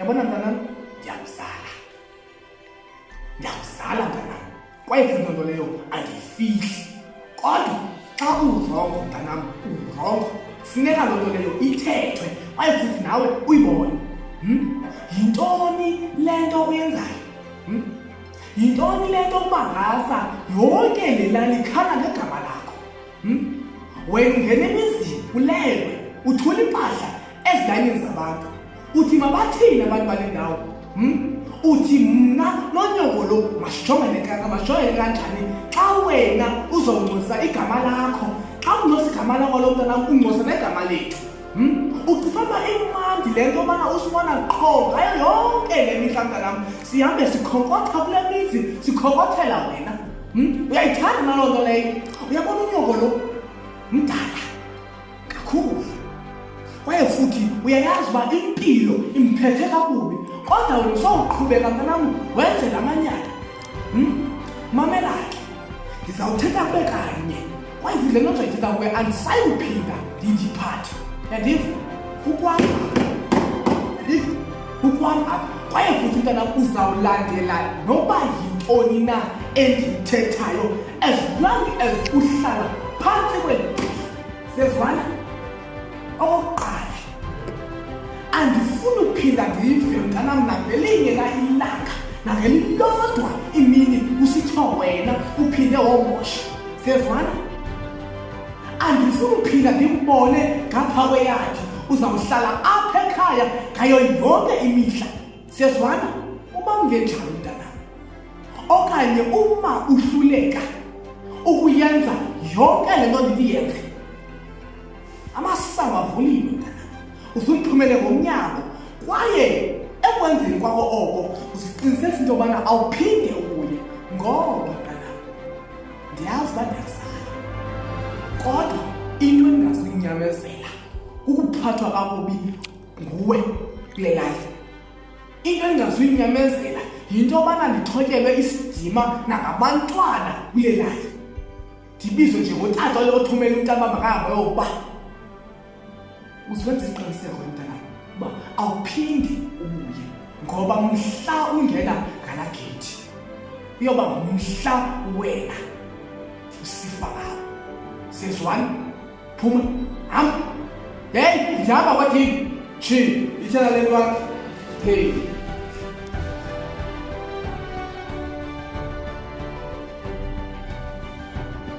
Yabona mntanam, ndiyakuzala mntanam, kwaye futhi loo nto leyo andiyifihli. Kodwa xa urongo mntanam, urongo, funeka loo nto leyo ithethwe kwaye futhi nawe uyibone. Yintoni le nto uyenzayo? Yintoni le nto ubangasa yonke le lali ikhala ngegama lakho? Wena ungena emizini ulelwe, uthula impahla ezilalini zabantu, uthi mabathini abantu bale ndawo? Uthi mna nonyoko lo masijongene kanjani xa wena uzongcosa igama lakho? Xa ungcosa igama lakho lo mntanam, ungcosa negama lethu. Ucifama imandi le nto yobana usibona qho ngayo yonke le mihla mntanam, sihambe sikhonkotha kule mizi sikhokothela wena. Uyayithanda naloo nto leyo? Uyabona unyoko lo mdala kakhulu, kwaye futhi uyayazi uba impilo imphethe kakubi, kodwa wena usowuqhubeka mntanam wenze la manyala. Mamela ke, ndizawuthetha kube kanye, kwaye futhi le nto ndoyithetha kuwe andisayuphinda ndiyiphathe. Yandiva ukwam apha, kwaye futhi mntanam uzawulandela noba yintoni na endiyithethayo as long as uhlala phantsi kweli. Siyezwana? Okokuqala, andifuni uphinda ndive mntanam nangelinye la ilanga, nangelilodwa imini kusithiwa wena uphinde womosha. Siyezwana? Andifuni uphinda ndimbone ngapha kweyakhe, uzawuhlala apha ekhaya ngayo yonke imihla. Siyezwana? Uba ungenjalo mntanam, okanye uma uhluleka ukuyenza yonke le nto ndiyenze, amasango avuliwe mntanam, usuphumele ngomnyango, kwaye ekwenzeni kwakho oko uziqinisekisa into yobana awuphinde ubuye. Ngoba mntanam, ndiyazi uba ndiyazala, kodwa into endingazuyinyamezela kukuphathwa kakubi nguwe kule lali. Into endingazuyinyamezela yinto yobana ndithotyelwe isidima nangabantwana kule lali, ndibizwe njengotata lo othumela umntana uba makahambe yokuba. Uziwenza isiqiniseko mntanam uba awuphindi ubuye, ngoba mhla ungena ngala geyithi iyoba ngumhla wena usifa ngawo. Siyezwana? Phuma, hamba. Hey, ndihamba kwathini? Tshi, ithela le nto wakhe. Hey.